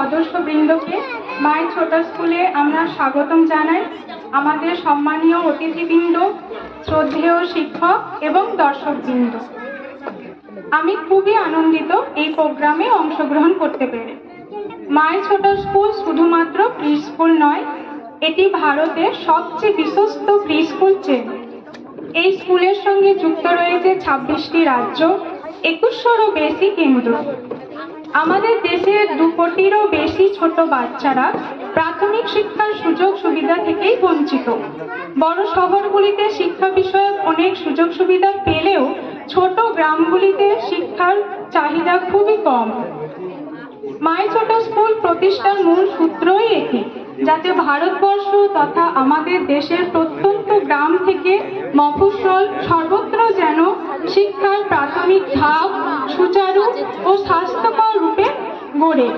সদস্যবৃন্দকে মায়ের ছোট স্কুলে আমরা স্বাগতম জানাই। আমাদের সম্মানীয় অতিথিবৃন্দ, শ্রদ্ধেয় শিক্ষক এবং দর্শকবৃন্দ, আমি খুবই আনন্দিত এই প্রোগ্রামে অংশগ্রহণ করতে পেরে। মায়ের ছোট স্কুল শুধুমাত্র প্রি স্কুল নয়, এটি ভারতের সবচেয়ে বিশ্বস্ত প্রি স্কুল চেন। এই স্কুলের সঙ্গে যুক্ত রয়েছে 26টি রাজ্য, 2100-রও বেশি কেন্দ্র। আমাদের দেশের 2 কোটিরও বেশি ছোট বাচ্চারা প্রাথমিক শিক্ষার সুযোগ সুবিধা থেকেই বঞ্চিত। বড় শহরগুলিতে শিক্ষা বিষয়ক অনেক সুযোগ সুবিধা পেলেও ছোট গ্রামগুলিতে শিক্ষার চাহিদা খুবই কম। মায়ের ছোট স্কুল প্রতিষ্ঠার মূল সূত্রই এটি, যাতে ভারতবর্ষ তথা আমাদের দেশের প্রত্যন্ত গ্রাম থেকে মফস্বল সর্বত্র যেন শিক্ষার প্রাথমিক ধাপ সুচারু ও স্বাস্থ্যকর রূপে গড়ে